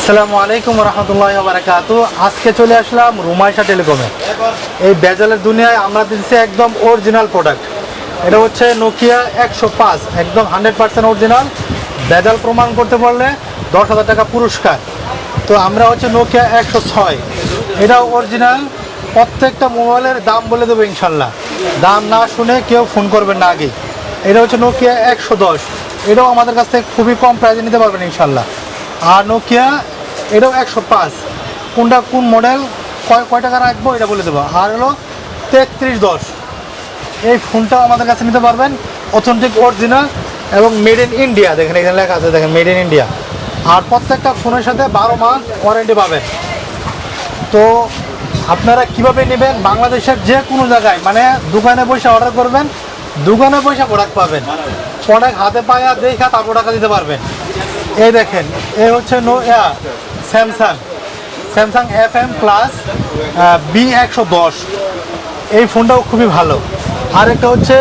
আসসালামু আলাইকুম রহমতুল্লাহি ওয়া বারাকাতুহু। আজকে চলে আসলাম রুমাইশা টেলিকমে। এই বেজালের দুনিয়ায় আমরা দিচ্ছি একদম অরিজিনাল প্রোডাক্ট। এটা হচ্ছে নোকিয়া 105, একদম 100% অরিজিনাল। বেজাল প্রমাণ করতে পারলে 10,000 টাকা পুরস্কার। তো আমরা হচ্ছে নোকিয়া 106, এটাও অরিজিনাল। প্রত্যেকটা মোবাইলের দাম বলে দেবো ইনশাল্লাহ, দাম না শুনে কেউ ফোন করবেন না আগে। এটা হচ্ছে নোকিয়া 110, এটাও আমাদের কাছ থেকে খুবই কম প্রাইসে নিতে পারবেন ইনশাল্লাহ। আর নোকিয়া এটাও 105, কোনটা কোন মডেল কয় টাকা রাখবো এটা বলে দেবো। আর হলো 3310, এই ফোনটাও আমাদের কাছে নিতে পারবেন, অথেন্টিক অরিজিনাল এবং মেড ইন ইন্ডিয়া। দেখেন এখানে লেখা আছে, দেখেন মেড ইন ইন্ডিয়া। আর প্রত্যেকটা ফোনের সাথে 12 মাস ওয়ারেন্টি পাবেন। তো আপনারা কিভাবে নেবেন, বাংলাদেশের যে কোনো জায়গায়, মানে দোকানে বসে অর্ডার করবেন, দোকানে বসে প্রোডাক্ট পাবেন, প্রোডাক্ট হাতে পায়া দেখা তারপর টাকা দিতে পারবেন। এই দেখেন, এই হচ্ছে স্যামসাং FM প্লাস B110, এই ফোনটাও খুবই ভালো। আর একটা হচ্ছে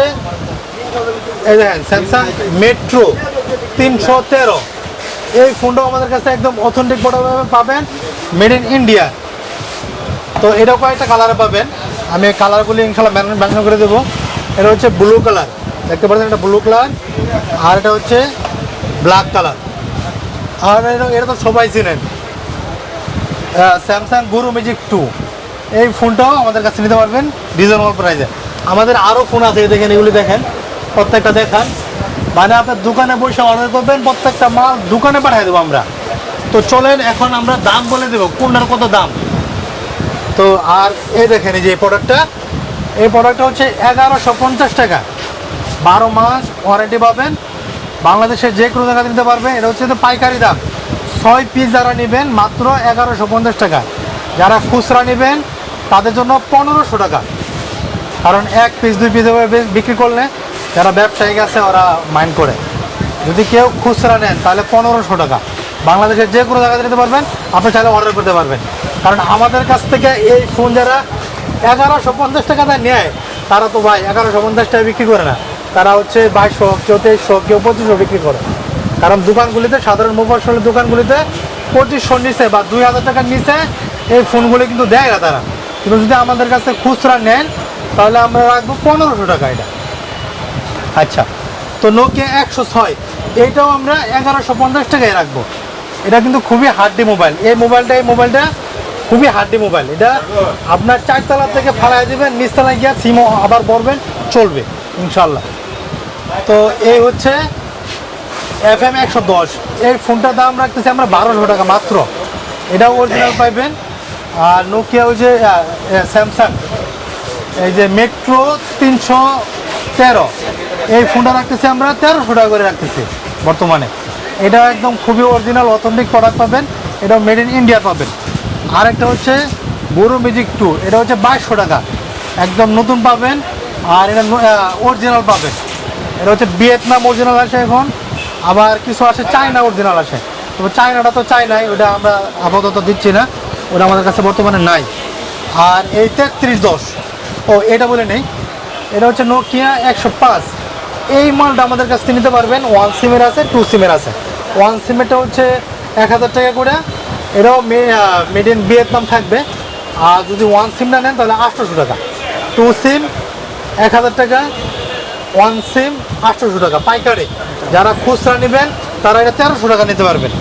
এই দেখেন স্যামসাং মেট্রো 313, এই ফোনটাও আমাদের কাছে একদম অথেন্টিক প্রোডাক্ট পাবেন, মেড ইন ইন্ডিয়া। তো এটাও কয়েকটা কালারে পাবেন, আমি এই কালারগুলি ইনশাল্লাহ মেনশন করে দেবো। এটা হচ্ছে ব্লু কালার, দেখতে পাচ্ছেন, এটা ব্লু কালার। আর এটা হচ্ছে ব্ল্যাক কালার। আর এটা তো সবাই চিনেন, স্যামসাং গুরু ম্যাজিক 2, এই ফোনটাও আমাদের কাছে নিতে পারবেন রিজনেবল প্রাইসে। আমাদের আরও ফোন আছে, দেখেন এগুলি দেখেন, প্রত্যেকটা দেখান। মানে আপনার দোকানে বসে অর্ডার করবেন, প্রত্যেকটা মাল দোকানে পাঠিয়ে দেবো আমরা। তো চলেন এখন আমরা দাম বলে দেবো কোনটার কত দাম। তো আর এই দেখেন, এই যে এই প্রোডাক্টটা হচ্ছে 1150 টাকা, 12 মাস ওয়ারেন্টি পাবেন, বাংলাদেশের যে কোনো জায়গায় নিতে পারবেন। এটা হচ্ছে তো পাইকারি দাম, 6 পিস যারা নেবেন মাত্র 1150 টাকা, যারা খুচরা নেবেন তাদের জন্য 1500 টাকা। কারণ 1 পিস 2 পিস বিক্রি করলে যারা ব্যবসায়িক আছে ওরা মাইন্ড করে। যদি কেউ খুচরা নেন তাহলে 1500 টাকা, বাংলাদেশের যে কোনো জায়গায় নিতে পারবেন, আপনি চাইলে অর্ডার করতে পারবেন। কারণ আমাদের কাছ থেকে এই ফোন যারা 1150 টাকা নেয়, তারা তো ভাই 1150 টাকা বিক্রি করে না, তারা হচ্ছে 2200, কেউ 2300, কেউ 2500 বিক্রি করে। কারণ দোকানগুলিতে, সাধারণ মোবাইল দোকানগুলিতে 2500 নিচে বা 2000 টাকার নিচে এই ফোনগুলি কিন্তু দেয় না তারা। কিন্তু যদি আমাদের কাছে খুচরা নেন তাহলে আমরা রাখবো 1500 টাকা এটা। আচ্ছা, তো নোকিয়া 106, এইটাও আমরা 1150 টাকায় রাখবো। এটা কিন্তু খুবই হার্ডি মোবাইল, এই মোবাইলটা খুবই হার্ডি মোবাইল। এটা আপনার 4 তলা থেকে ফালাই দেবেন, নিচতলায় গিয়ে সিমও আবার ভরবেন, চলবে ইনশাল্লাহ। তো এই হচ্ছে FM 110, এই ফোনটার দাম রাখতেছি আমরা 1200 টাকা মাত্র, এটাও অরিজিনাল পাইবেন। আর নোকিয়া ওই যে স্যামসাং এই যে মেট্রো 313, এই ফোনটা রাখতেছি আমরা 1300 টাকা করে রাখতেছি বর্তমানে। এটা একদম খুবই অরিজিনাল অথেন্টিক প্রোডাক্ট পাবেন, এটাও মেড ইন ইন্ডিয়া পাবেন। আর একটা হচ্ছে গুরু ম্যাজিক 2, এটা হচ্ছে 2200 টাকা, একদম নতুন পাবেন। আর এটা অরিজিনাল পাবেন, এটা হচ্ছে ভিয়েতনাম অরিজিনাল আসে এখন, আবার কিছু আসে চায়না অরিজিনাল আসে। তবে চায়নাটা তো চায়নাই, ওটা আমরা আপাতত দিচ্ছি না, ওটা আমাদের কাছে বর্তমানে নাই। আর এই 3310, এটা বলে নেই, এটা হচ্ছে নোকিয়া 105, এই মালটা আমাদের কাছ থেকে নিতে পারবেন। 1 সিমের আছে, 2 সিমের আছে। 1 সিমেরটা হচ্ছে 1000 টাকা করে, এটাও মেড ইন ভিয়েতনাম থাকবে। আর যদি 1 সিমটা নেন তাহলে 800 টাকা। 2 সিম 1000 টাকা, 1 সিম 800 টাকা পাইকারি। যারা খুচরা নেবেন তারা এটা 1300 টাকা নিতে পারবেন।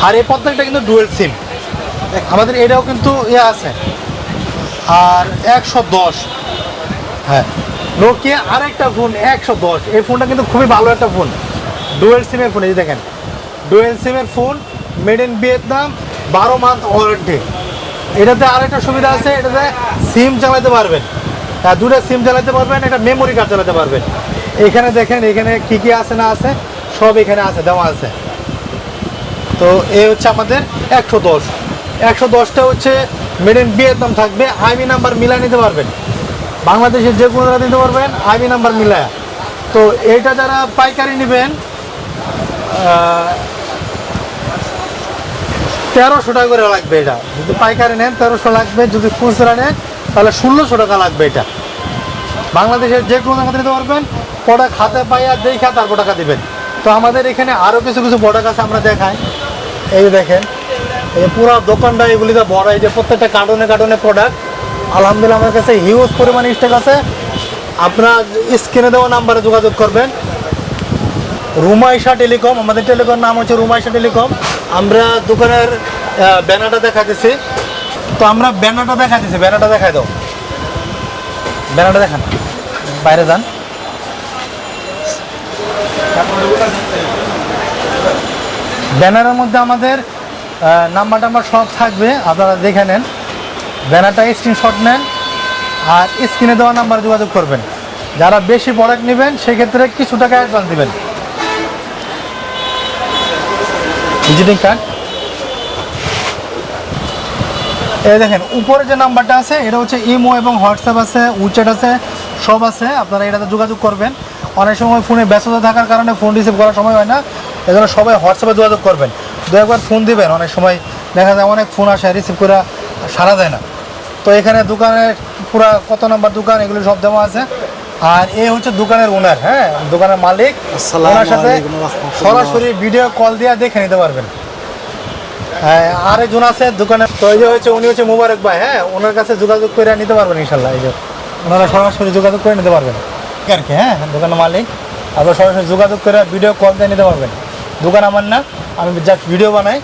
আর এই প্রত্যেকটা কিন্তু ডুয়েল সিম আমাদের, এটাও কিন্তু আছে। আর 110, হ্যাঁ, নোকিয়া আরেকটা ফোন 110, এই ফোনটা কিন্তু খুবই ভালো একটা ফোন, ডুয়েল সিমের ফোন। এই দেখেন, ডুয়েল সিমের phone, made in Vietnam, 12 month warranty. এটাতে আরেকটা সুবিধা আছে, এটাতে সিম চালাতে পারবেন, দুটো সিম চালাতে পারবেন, এটা মেমোরি কার্ড চালাতে পারবেন। এখানে দেখেন, এখানে কী কী আছে না আছে সব এখানে আছে, দেওয়া আছে। তো এই হচ্ছে আমাদের 110টা হচ্ছে মেড ইন ভিয়েতনাম থাকবে, আইবি নাম্বার মিলাই নিতে পারবেন, বাংলাদেশের যে কোনো জায়গা দিতে পারবেন আইবি নাম্বার মিলায়। তো এইটা যারা পাইকারি নেবেন 1300 টাকা করে লাগবে। এটা যদি পাইকারি নেন 1300 লাগবে, যদি খুচরা নেন তাহলে 1600 টাকা লাগবে। এটা বাংলাদেশের যে কোনো জায়গাতে নিতে পারবেন, প্রোডাক্ট হাতে পাইয়া দেখা তারপর টাকা দেবেন। তো আমাদের এখানে আরও কিছু প্রোডাক্ট আছে, আমরা দেখাই। এই যে দেখেন, এই পুরো দোকানটা এগুলিতে বড়, এই যে প্রত্যেকটা কার্টুনে কার্টুনে প্রোডাক্ট। আলহামদুলিল্লাহ আমার কাছে হিউজ পরিমাণে স্টক আছে। আপনার স্ক্রিনে দেওয়া নাম্বারে যোগাযোগ করবেন। রুমাইশা টেলিকম, আমাদের টেলিকম নাম হচ্ছে রুমাইশা টেলিকম। আমরা দোকানের ব্যানারটা দেখাতেছি, তো আমরা ব্যানারটা দেখাতেছি, ব্যানারটা দেখাই দাও, ব্যানারটা দেখান, বাইরে যান। ব্যানারের মধ্যে আমাদের নাম্বার টাম্বার সব থাকবে, আপনারা দেখে নেন। ব্যানারটা স্ক্রিনশট নেন আর স্ক্রিনে দেওয়া নাম্বারে যোগাযোগ করবেন। যারা বেশি প্রোডাক্ট নেবেন সেক্ষেত্রে কিছু টাকা অ্যাডভান্স দেবেন। ভিজিটিং কার্ড, এই দেখেন উপরে যে নাম্বারটা আছে এটা হচ্ছে ইমো এবং হোয়াটসঅ্যাপ আছে, উইচ্যাট আছে, সব আছে। আপনারা এটাতে যোগাযোগ করবেন। অনেক সময় ফোনে ব্যস্ততা থাকার কারণে ফোন রিসিভ করার সময় হয় না, এজন্য সবাই হোয়াটসঅ্যাপে যোগাযোগ করবেন। দু একবার ফোন দিবেন, অনেক সময় দেখা যায় অনেক ফোন আসে রিসিভ করে সারা যায় না। তো এখানে দোকানের পুরা কত নাম্বার দোকান এগুলো সব দেওয়া আছে। আর এ হচ্ছে দোকানের ওনার, হ্যাঁ দোকানের মালিক। ওনার সাথে সরাসরি ভিডিও কল দিয়ে দেখে নিতে পারবেন। হ্যাঁ আরেকজন আছে দোকানে, তো এই যে হচ্ছে উনি হচ্ছে মোবারক ভাই, হ্যাঁ ওনার কাছে যোগাযোগ করে নিতে পারবেন ইনশাল্লাহ। এই যে ওনারা সরাসরি যোগাযোগ করে নিতে পারবেন আর কি, হ্যাঁ দোকানের মালিক। আপনারা সরাসরি যোগাযোগ করে ভিডিও কল দিয়ে নিতে পারবেন। দোকান আমার না, আমি জাস্ট ভিডিও বানাই।